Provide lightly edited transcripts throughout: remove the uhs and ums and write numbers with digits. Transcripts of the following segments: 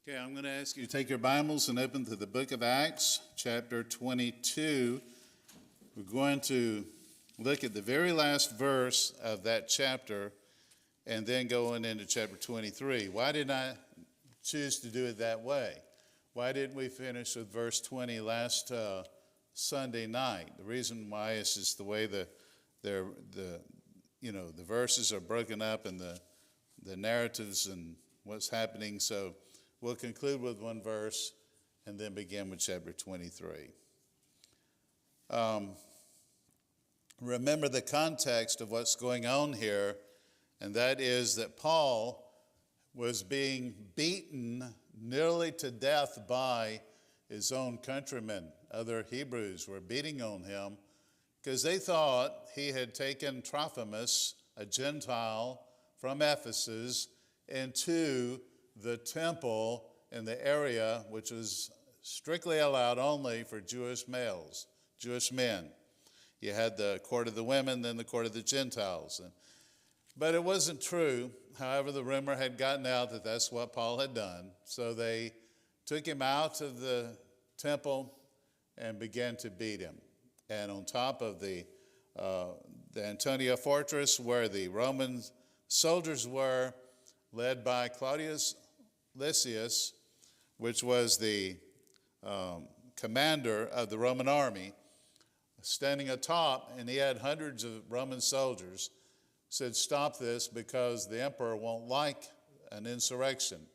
Okay, I'm going to ask you to take your Bibles and open to the book of Acts, chapter 22. We're going to look at the very last verse of that chapter and then go on into chapter 23. Why did I choose to do it that way? Why didn't we finish with verse 20 last Sunday night? The reason why is just the way the verses are broken up and the narratives and what's happening. So we'll conclude with one verse and then begin with chapter 23. Remember the context of what's going on here, and that is that Paul was being beaten nearly to death by his own countrymen. Other Hebrews were beating on him because they thought he had taken Trophimus, a Gentile from Ephesus, into the temple in the area which was strictly allowed only for Jewish males, Jewish men. You had the court of the women, then the court of the Gentiles. But it wasn't true. However, the rumor had gotten out that that's what Paul had done. So they took him out of the temple and began to beat him. And on top of the Antonia fortress where the Roman soldiers were, led by Claudius Lysias, which was the commander of the Roman army, standing atop, and he had hundreds of Roman soldiers, said, "Stop this because the emperor won't like an insurrection.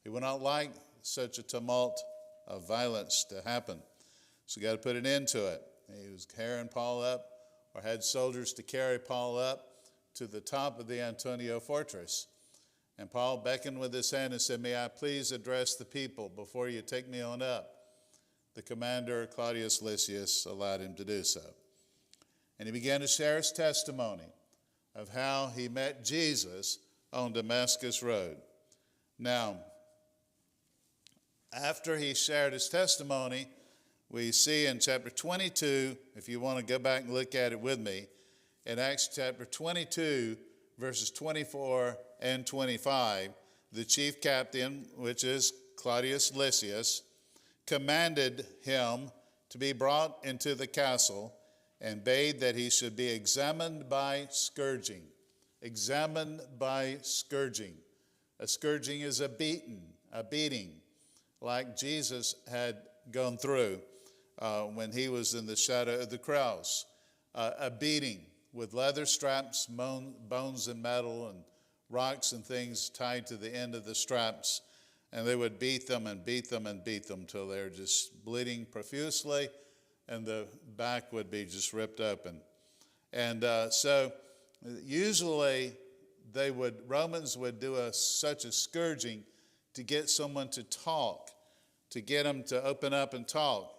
He will not like such a tumult of violence to happen. So you got to put an end to it." And he was carrying Paul up, or had soldiers to carry Paul up to the top of the Antonia fortress. And Paul beckoned with his hand and said, "May I please address the people before you take me on up?" The commander, Claudius Lysias, allowed him to do so. And he began to share his testimony of how he met Jesus on Damascus Road. Now, after he shared his testimony, we see in chapter 22, if you want to go back and look at it with me, in Acts chapter 22, verses 24 and 25, the chief captain, which is Claudius Lysias, commanded him to be brought into the castle and bade that he should be examined by scourging. Examined by scourging. A scourging is a beating, like Jesus had gone through when he was in the shadow of the cross. A beating with leather straps, bones and metal, and rocks and things tied to the end of the straps. And they would beat them and beat them and beat them till they were just bleeding profusely, and the back would be just ripped open. And so usually Romans would do such a scourging to get someone to talk, to get them to open up and talk.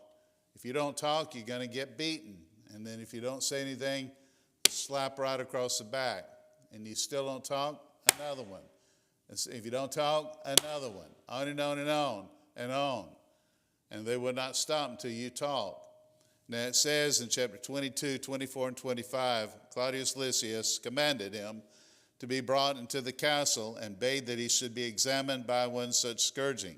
If you don't talk, you're going to get beaten. And then if you don't say anything, slap right across the back. And you still don't talk, another one. If you don't talk, another one. On and on and on and on. And they would not stop until you talk. Now it says in chapter 22, 24, and 25, Claudius Lysias commanded him to be brought into the castle and bade that he should be examined by one such scourging,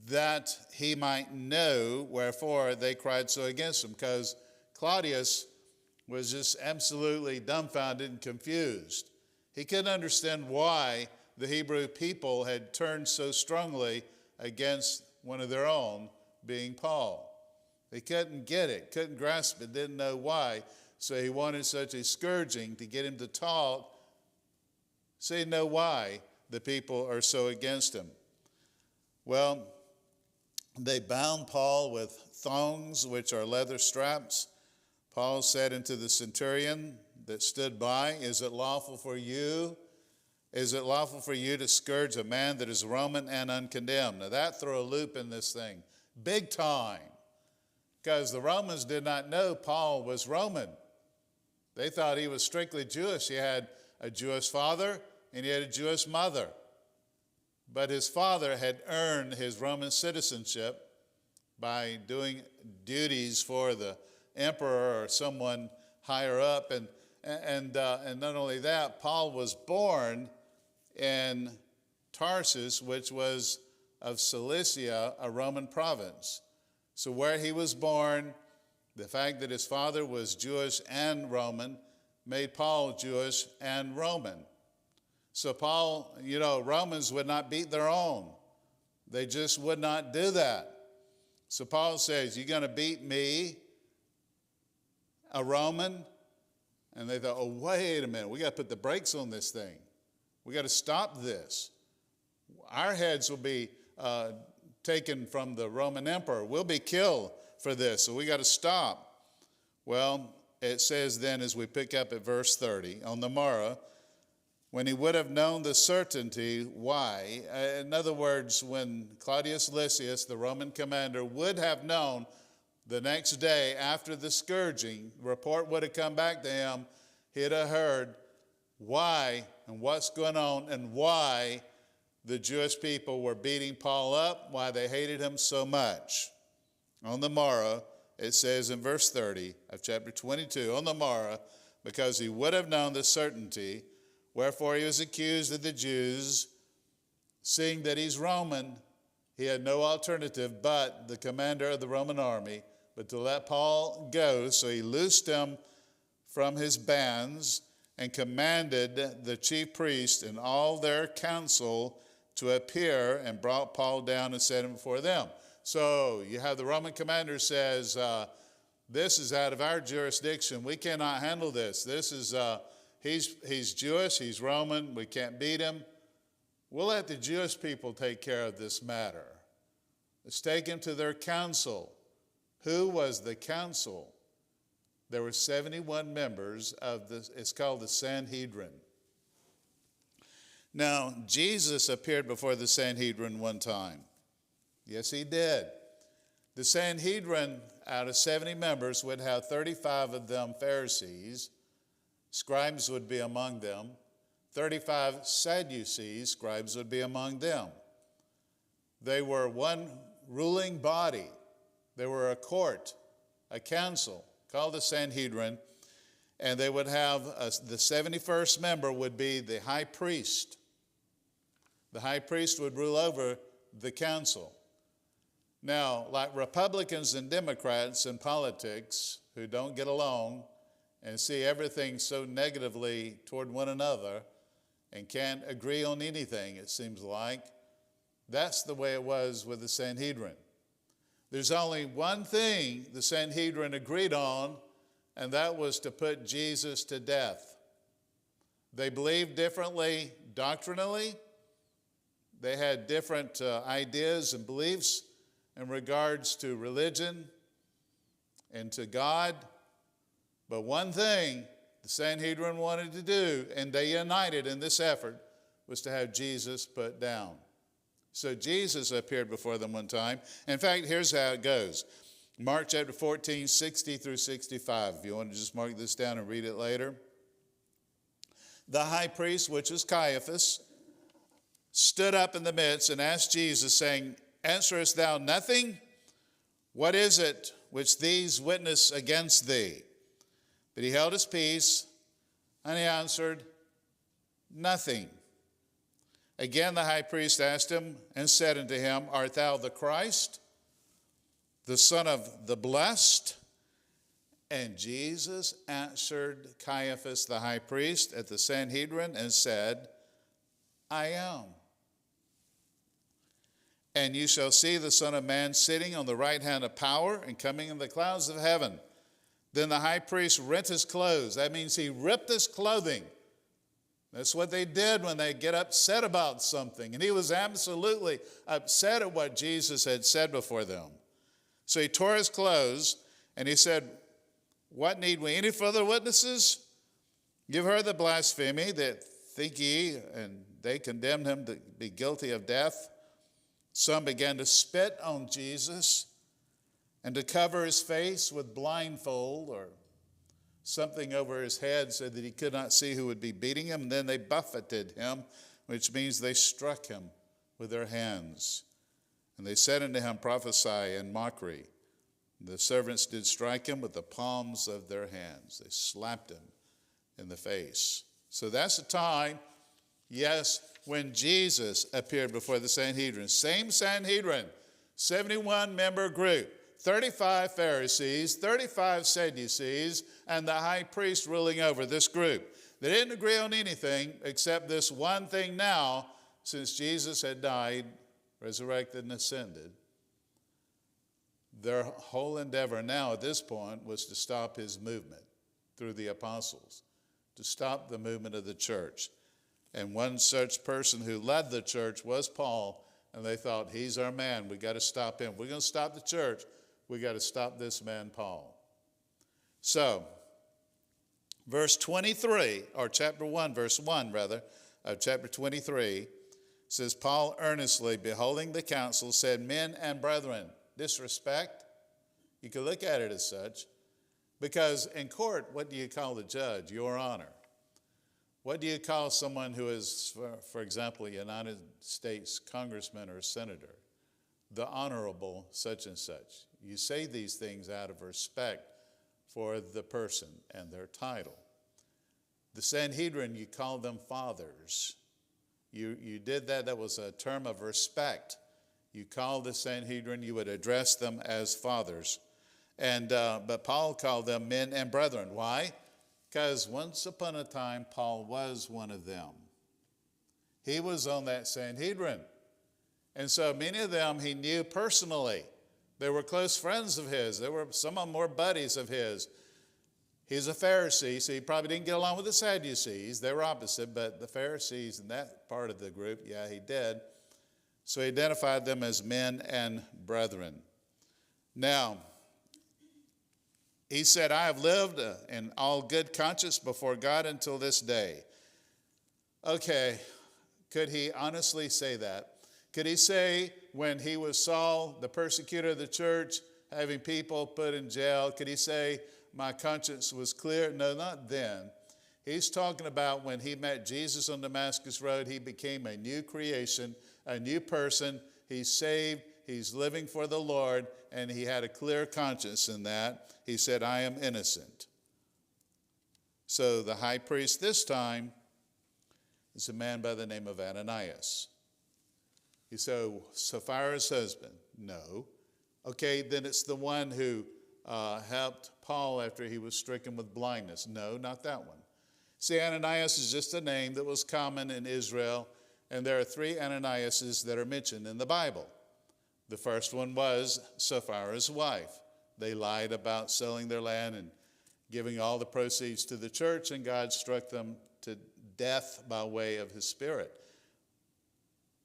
that he might know wherefore they cried so against him. Because Claudius was just absolutely dumbfounded and confused. He couldn't understand why the Hebrew people had turned so strongly against one of their own, being Paul. They couldn't get it, couldn't grasp it, didn't know why. So he wanted such a scourging to get him to talk, so he'd know why the people are so against him. Well, they bound Paul with thongs, which are leather straps. Paul said unto the centurion that stood by, "Is it lawful for you to scourge a man that is Roman and uncondemned?" Now that threw a loop in this thing, big time, because the Romans did not know Paul was Roman. They thought he was strictly Jewish. He had a Jewish father and he had a Jewish mother. But his father had earned his Roman citizenship by doing duties for the emperor or someone higher up. And not only that, Paul was born in Tarsus, which was of Cilicia, a Roman province. So where he was born, the fact that his father was Jewish and Roman made Paul Jewish and Roman. So Paul, Romans would not beat their own. They just would not do that. So Paul says, you're going to beat me, a Roman? And they thought, oh, wait a minute. We got to put the brakes on this thing. We got to stop this. Our heads will be taken from the Roman emperor. We'll be killed for this, so we got to stop. Well, it says then, as we pick up at verse 30, on the morrow, when he would have known the certainty, why? In other words, when Claudius Lysias, the Roman commander, would have known the next day after the scourging, the report would have come back to him, he'd have heard why and what's going on and why the Jewish people were beating Paul up, why they hated him so much. On the morrow, it says in verse 30 of chapter 22, on the morrow, because he would have known the certainty, wherefore he was accused of the Jews, seeing that he's Roman, he had no alternative but the commander of the Roman army, but to let Paul go. So he loosed him from his bands and commanded the chief priests and all their council to appear, and brought Paul down and set him before them. So you have the Roman commander says, this is out of our jurisdiction. We cannot handle this. This is, he's Jewish, he's Roman, we can't beat him. We'll let the Jewish people take care of this matter. Let's take him to their council. Who was the council? There were 71 members of this, it's called the Sanhedrin. Now, Jesus appeared before the Sanhedrin one time. Yes, he did. The Sanhedrin, out of 70 members, would have 35 of them Pharisees. Scribes would be among them. 35 Sadducees, scribes would be among them. They were one ruling body. They were a court, a council, called the Sanhedrin. And they would have, the 71st member would be the high priest. The high priest would rule over the council. Now, like Republicans and Democrats in politics who don't get along and see everything so negatively toward one another and can't agree on anything, it seems like, that's the way it was with the Sanhedrin. There's only one thing the Sanhedrin agreed on, and that was to put Jesus to death. They believed differently doctrinally. They had different ideas and beliefs in regards to religion and to God. But one thing the Sanhedrin wanted to do, and they united in this effort, was to have Jesus put down. So Jesus appeared before them one time. In fact, here's how it goes. Mark chapter 14, 60 through 65. If you want to just mark this down and read it later. The high priest, which was Caiaphas, stood up in the midst and asked Jesus, saying, answerest thou nothing? What is it which these witness against thee? But he held his peace, and he answered, nothing. Again the high priest asked him and said unto him, art thou the Christ, the Son of the Blessed? And Jesus answered Caiaphas the high priest at the Sanhedrin and said, I am. And you shall see the Son of Man sitting on the right hand of power and coming in the clouds of heaven. Then the high priest rent his clothes. That means he ripped his clothing. That's what they did when they get upset about something. And he was absolutely upset at what Jesus had said before them. So he tore his clothes and he said, what need we any further witnesses? Give her the blasphemy that think ye, and they condemned him to be guilty of death. Some began to spit on Jesus and to cover his face with blindfold or something over his head so that he could not see who would be beating him. And then they buffeted him, which means they struck him with their hands. And they said unto him, prophesy in mockery. The servants did strike him with the palms of their hands. They slapped him in the face. So that's the time Yes, when Jesus appeared before the Sanhedrin. Same Sanhedrin, 71-member group, 35 Pharisees, 35 Sadducees, and the high priest ruling over this group. They didn't agree on anything except this one thing now, since Jesus had died, resurrected, and ascended. Their whole endeavor now at this point was to stop his movement through the apostles, to stop the movement of the church. And one such person who led the church was Paul, and they thought, he's our man, we got to stop him. We're going to stop the church, we got to stop this man, Paul. So, verse 23, or chapter 1, verse 1 rather, of chapter 23, says, Paul earnestly, beholding the council, said, men and brethren. Disrespect? You can look at it as such. Because in court, what do you call the judge? Your honor. What do you call someone who is, for example, a United States congressman or senator? The honorable such and such. You say these things out of respect for the person and their title. The Sanhedrin, you call them fathers. You did that. That was a term of respect. You called the Sanhedrin, you would address them as fathers. But Paul called them men and brethren. Why? Because once upon a time, Paul was one of them. He was on that Sanhedrin. And so many of them he knew personally. They were close friends of his. Some of them were buddies of his. He's a Pharisee, so he probably didn't get along with the Sadducees. They were opposite, but the Pharisees in that part of the group, yeah, he did. So he identified them as men and brethren. Now, he said, I have lived in all good conscience before God until this day. Okay, could he honestly say that? Could he say when he was Saul, the persecutor of the church, having people put in jail, could he say, my conscience was clear? No, not then. He's talking about when he met Jesus on Damascus Road, he became a new creation, a new person. He's saved, he's living for the Lord, and he had a clear conscience in that. He said, I am innocent. So the high priest this time is a man by the name of Ananias. You say, Sapphira's husband? No. Okay, then it's the one who helped Paul after he was stricken with blindness. No, not that one. See, Ananias is just a name that was common in Israel, and there are 3 Ananiases that are mentioned in the Bible. The first one was Sapphira's wife. They lied about selling their land and giving all the proceeds to the church, and God struck them to death by way of his Spirit.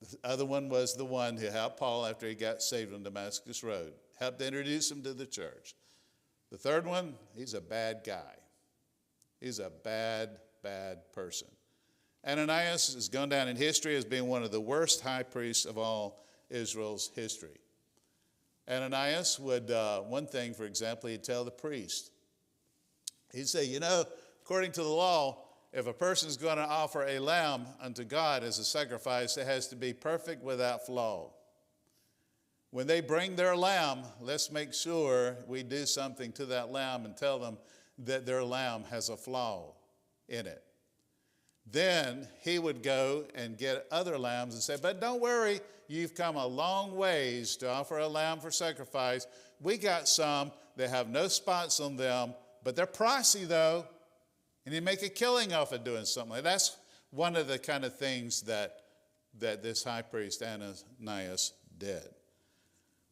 The other one was the one who helped Paul after he got saved on Damascus Road, helped introduce him to the church. The third one, he's a bad guy. He's a bad, bad person. Ananias has gone down in history as being one of the worst high priests of all Israel's history. Ananias would, one thing, for example, he'd tell the priest. He'd say, according to the law, if a person's going to offer a lamb unto God as a sacrifice, it has to be perfect without flaw. When they bring their lamb, let's make sure we do something to that lamb and tell them that their lamb has a flaw in it. Then he would go and get other lambs and say, but don't worry, you've come a long ways to offer a lamb for sacrifice. We got some that have no spots on them, but they're pricey though. And you make a killing off of doing something like that. That's one of the kind of things that this high priest Ananias did.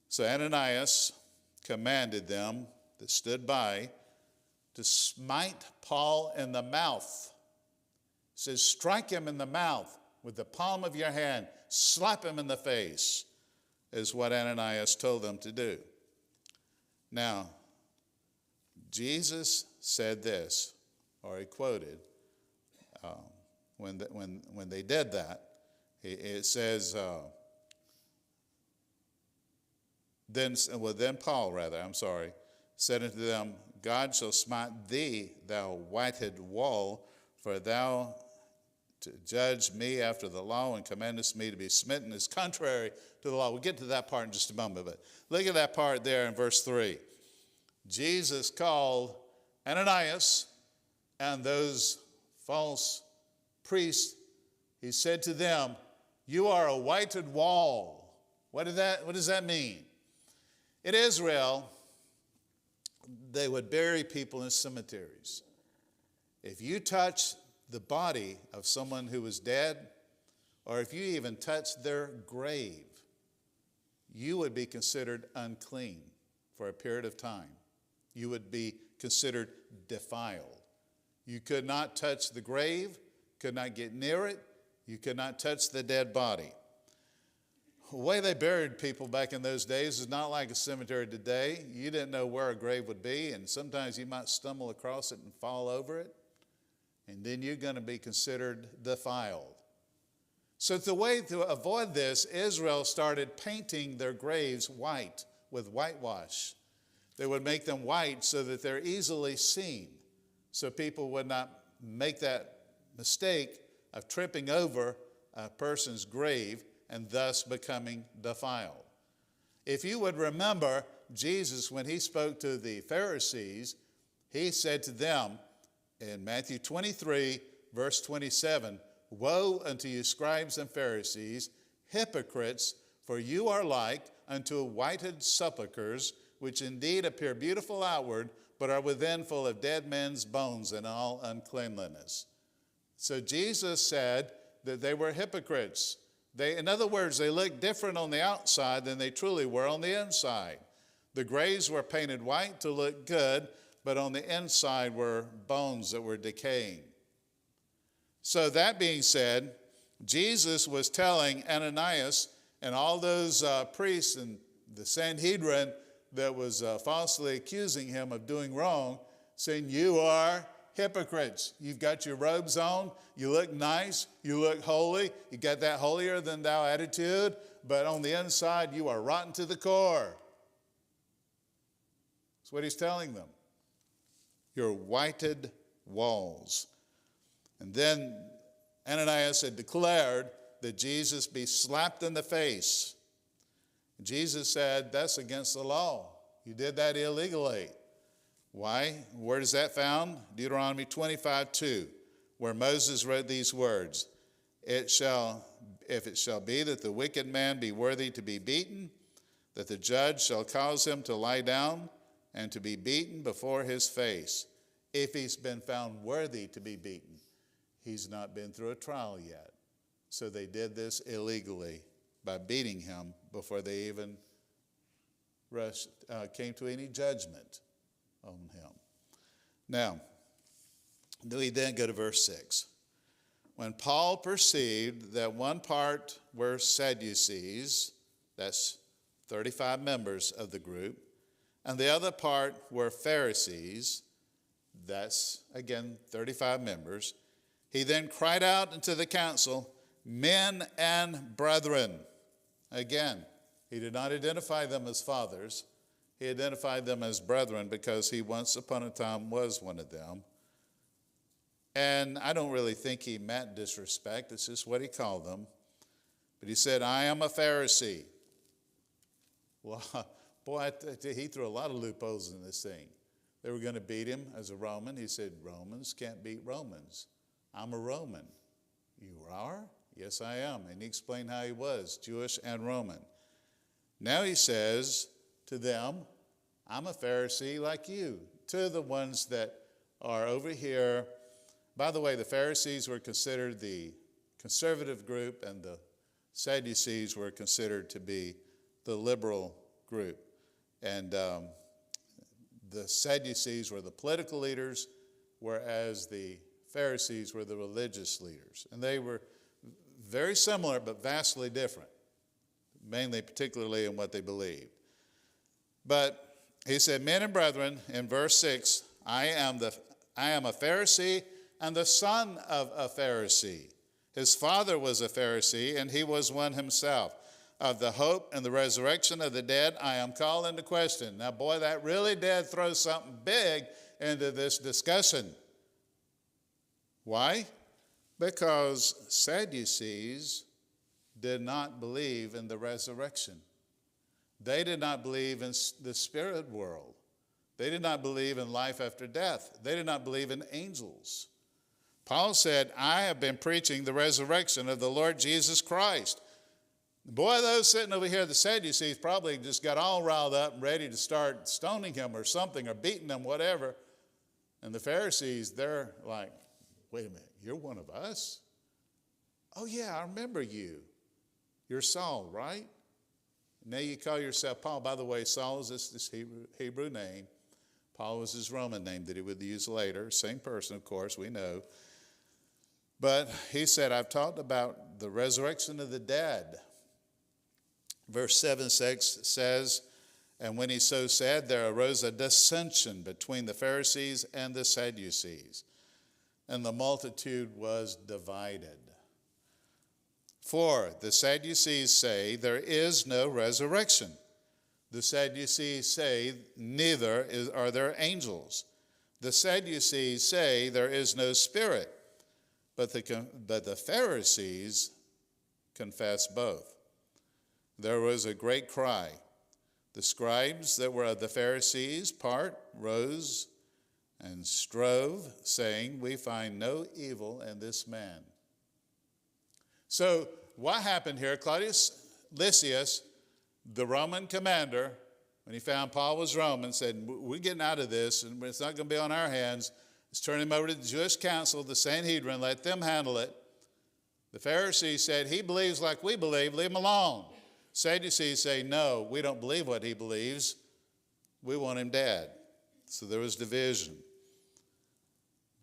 So Ananias commanded them that stood by to smite Paul in the mouth. He says, strike him in the mouth with the palm of your hand, slap him in the face, is what Ananias told them to do. Now, Jesus said this, or he quoted, when they did that, it says, then Paul, said unto them, God shall smite thee, thou whited wall, for thou to judge me after the law and commandest me to be smitten is contrary to the law. We'll get to that part in just a moment, but look at that part there in verse 3. Jesus called Ananias and those false priests He said to them, "You are a whited wall." What does that mean? In Israel, they would bury people in cemeteries. If you touch the body of someone who was dead, or if you even touched their grave, you would be considered unclean for a period of time. You would be considered defiled. You could not touch the grave, could not get near it, you could not touch the dead body. The way they buried people back in those days is not like a cemetery today. You didn't know where a grave would be, and sometimes you might stumble across it and fall over it, and then you're going to be considered defiled. So the way to avoid this, Israel started painting their graves white with whitewash. They would make them white so that they're easily seen, so people would not make that mistake of tripping over a person's grave and thus becoming defiled. If you would remember, Jesus, when he spoke to the Pharisees, he said to them in Matthew 23, verse 27, "Woe unto you, scribes and Pharisees, hypocrites, for you are like unto whited sepulchres, which indeed appear beautiful outward, but are within full of dead men's bones and all uncleanliness." So Jesus said that they were hypocrites. In other words, they looked different on the outside than they truly were on the inside. The graves were painted white to look good, but on the inside were bones that were decaying. So that being said, Jesus was telling Ananias and all those priests and the Sanhedrin that was falsely accusing him of doing wrong, saying, "You are hypocrites. You've got your robes on, you look nice, you look holy, you got that holier than thou attitude, but on the inside you are rotten to the core." That's what he's telling them. You're whited walls. And then Ananias had declared that Jesus be slapped in the face. Jesus said, "That's against the law. You did that illegally." Why? Where is that found? Deuteronomy 25:2, where Moses wrote these words, if it shall be that the wicked man be worthy to be beaten, that the judge shall cause him to lie down and to be beaten before his face. If he's been found worthy to be beaten, he's not been through a trial yet. So they did this illegally by beating him before they even came to any judgment on him. Now, we then go to verse 6. When Paul perceived that one part were Sadducees, that's 35 members of the group, and the other part were Pharisees, that's again 35 members, he then cried out into the council, "Men and brethren." Again, he did not identify them as fathers. He identified them as brethren because he once upon a time was one of them. And I don't really think he meant disrespect. It's just what he called them. But he said, "I am a Pharisee." Well, boy, he threw a lot of loopholes in this thing. They were going to beat him as a Roman. He said, "Romans can't beat Romans. I'm a Roman." "You are?" "Yes, I am." And he explained how he was, Jewish and Roman. Now he says to them, "I'm a Pharisee like you." To the ones that are over here. By the way, the Pharisees were considered the conservative group, and the Sadducees were considered to be the liberal group. And the Sadducees were the political leaders, whereas the Pharisees were the religious leaders. And they were very similar, but vastly different, particularly in what they believed. But he said, "Men and brethren," in verse 6, I am a Pharisee and the son of a Pharisee. His father was a Pharisee, and he was one himself. Of the hope and the resurrection of the dead, I am called into question. Now, boy, that really did throw something big into this discussion. Why? Because Sadducees did not believe in the resurrection. They did not believe in the spirit world. They did not believe in life after death. They did not believe in angels. Paul said, I have been preaching the resurrection of the Lord Jesus Christ. Boy, those sitting over here, the Sadducees, probably just got all riled up and ready to start stoning him or something, or beating him, whatever. And the Pharisees, they're like, wait a minute, you're one of us? Oh yeah, I remember you. You're Saul, right? Now you call yourself Paul. By the way, Saul is this Hebrew name. Paul was his Roman name that he would use later. Same person, of course, we know. But he said, I've talked about the resurrection of the dead. Verse 7-6 says, and when he so said, there arose a dissension between the Pharisees and the Sadducees, and the multitude was divided. For the Sadducees say there is no resurrection. The Sadducees say neither are there angels. The Sadducees say there is no spirit. But the Pharisees confess both. There was a great cry. The scribes that were of the Pharisees' part rose and strove, saying, we find no evil in this man. So what happened here? Claudius Lysias, the Roman commander, when he found Paul was Roman, said, we're getting out of this, and it's not going to be on our hands. Let's turn him over to the Jewish council, the Sanhedrin, let them handle it. The Pharisees said, he believes like we believe, leave him alone. Sadducees say, no, we don't believe what he believes. We want him dead. So there was division.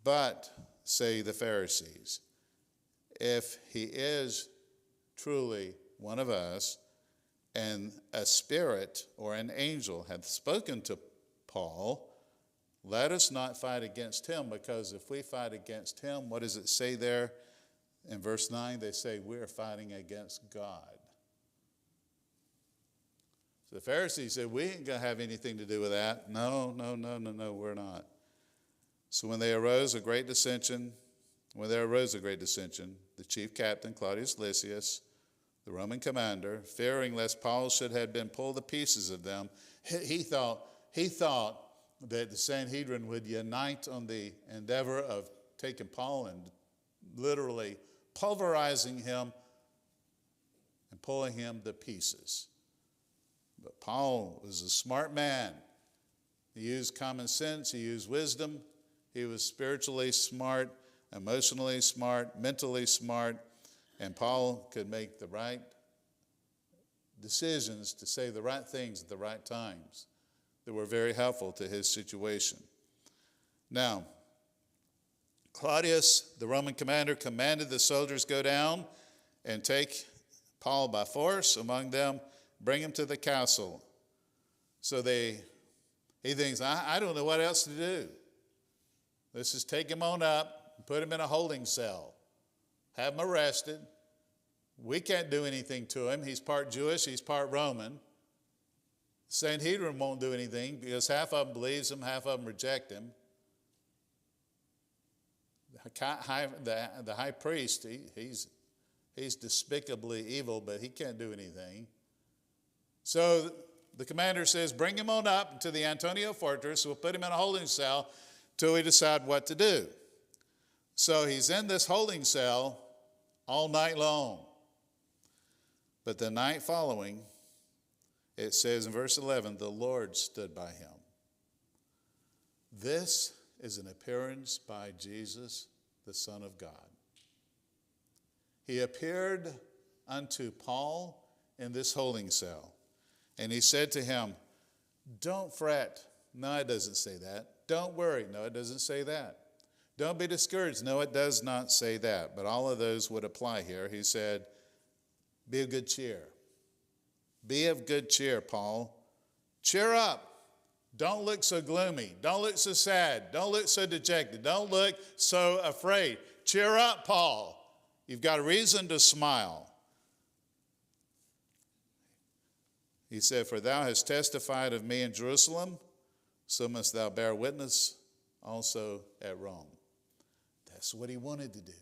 But, say the Pharisees, if he is truly one of us, and a spirit or an angel hath spoken to Paul, let us not fight against him, because if we fight against him, what does it say there? In verse 9, they say, we're fighting against God. So the Pharisees said, we ain't going to have anything to do with that. No, we're not. So when there arose a great dissension, the chief captain, Claudius Lysias, the Roman commander, fearing lest Paul should have been pulled to pieces of them, he thought that the Sanhedrin would unite on the endeavor of taking Paul and literally pulverizing him and pulling him to pieces. But Paul was a smart man. He used common sense. He used wisdom. He was spiritually smart, emotionally smart, mentally smart, and Paul could make the right decisions to say the right things at the right times that were very helpful to his situation. Now, Claudius, the Roman commander, commanded the soldiers go down and take Paul by force among them, bring him to the castle. So he thinks, I don't know what else to do. Let's just take him on up and put him in a holding cell. Have him arrested. We can't do anything to him. He's part Jewish, he's part Roman. Sanhedrin won't do anything because half of them believes him, half of them reject him. The high priest, he's despicably evil, but he can't do anything. So the commander says, bring him on up to the Antonia fortress. We'll put him in a holding cell till we decide what to do. So he's in this holding cell all night long. But the night following, it says in verse 11, the Lord stood by him. This is an appearance by Jesus, the Son of God. He appeared unto Paul in this holding cell, and he said to him, don't fret. No, it doesn't say that. Don't worry. No, it doesn't say that. Don't be discouraged. No, it does not say that. But all of those would apply here. He said, be of good cheer. Be of good cheer, Paul. Cheer up. Don't look so gloomy. Don't look so sad. Don't look so dejected. Don't look so afraid. Cheer up, Paul. You've got a reason to smile. He said, for thou hast testified of me in Jerusalem, so must thou bear witness also at Rome. That's what he wanted to do.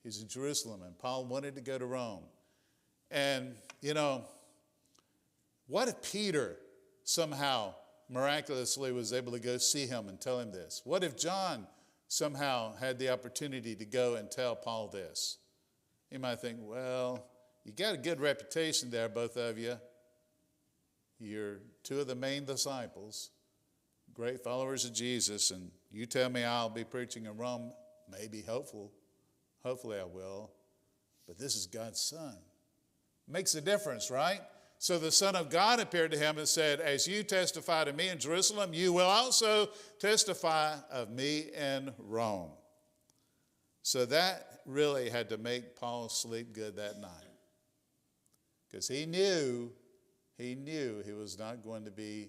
He's in Jerusalem, and Paul wanted to go to Rome. And, what if Peter somehow miraculously was able to go see him and tell him this? What if John somehow had the opportunity to go and tell Paul this. He might think, well, you got a good reputation there, both of you. You're two of the main disciples, great followers of Jesus, and you tell me I'll be preaching in Rome, maybe, hopefully I will, but this is God's Son. Makes a difference, right? So the Son of God appeared to him and said, as you testify to me in Jerusalem, you will also testify of me in Rome. So that really had to make Paul sleep good that night, because he knew he was not going to be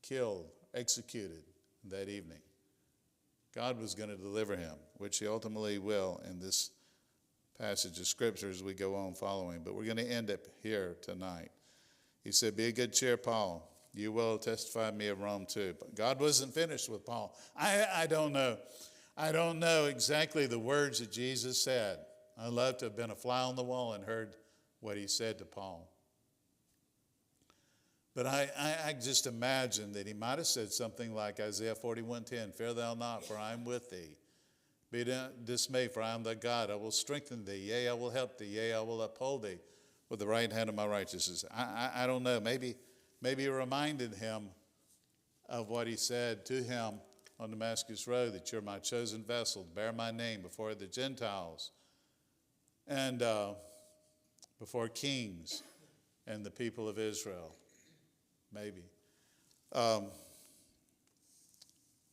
killed, executed that evening. God was going to deliver him, which he ultimately will in this passage of Scripture as we go on following. But we're going to end up here tonight. He said, be of good cheer, Paul. You will testify me of Rome too. But God wasn't finished with Paul. I don't know. I don't know exactly the words that Jesus said. I'd love to have been a fly on the wall and heard what he said to Paul. But I just imagine that he might have said something like Isaiah 41:10, fear thou not, for I am with thee. Be not dismayed, for I am thy God. I will strengthen thee. Yea, I will help thee. Yea, I will uphold thee with the right hand of my righteousness. I don't know. Maybe it reminded him of what he said to him on Damascus Road, that you're my chosen vessel to bear my name before the Gentiles and before kings and the people of Israel. Maybe.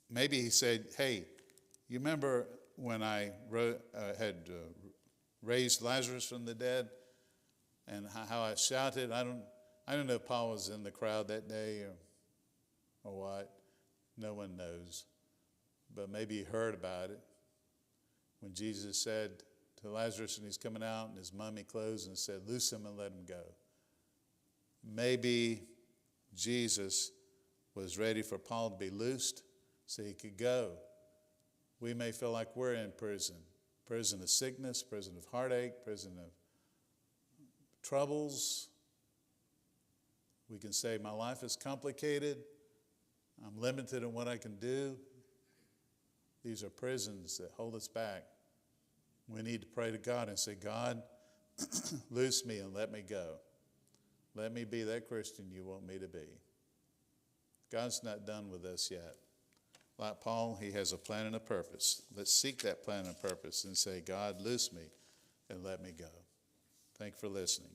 Maybe he said, hey, you remember when I had raised Lazarus from the dead and how I shouted? I don't know if Paul was in the crowd that day or what. No one knows. But maybe he heard about it when Jesus said to Lazarus, and he's coming out in his mummy clothes, and said, loose him and let him go. Maybe Jesus was ready for Paul to be loosed so he could go. We may feel like we're in prison of sickness, prison of heartache, prison of troubles. We can say, my life is complicated. I'm limited in what I can do. These are prisons that hold us back. We need to pray to God and say, God, loose me and let me go. Let me be that Christian you want me to be. God's not done with us yet. Like Paul, he has a plan and a purpose. Let's seek that plan and purpose and say, God, loose me and let me go. Thank you for listening.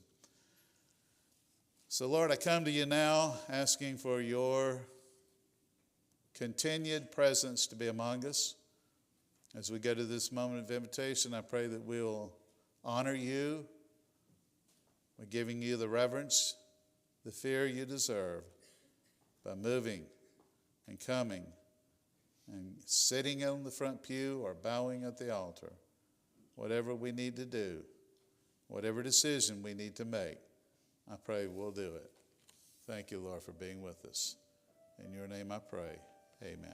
So, Lord, I come to you now asking for your continued presence to be among us. As we go to this moment of invitation, I pray that we'll honor you by giving you the reverence, the fear you deserve, by moving and coming and sitting on the front pew or bowing at the altar. Whatever we need to do, whatever decision we need to make, I pray we'll do it. Thank you, Lord, for being with us. In your name I pray. Amen.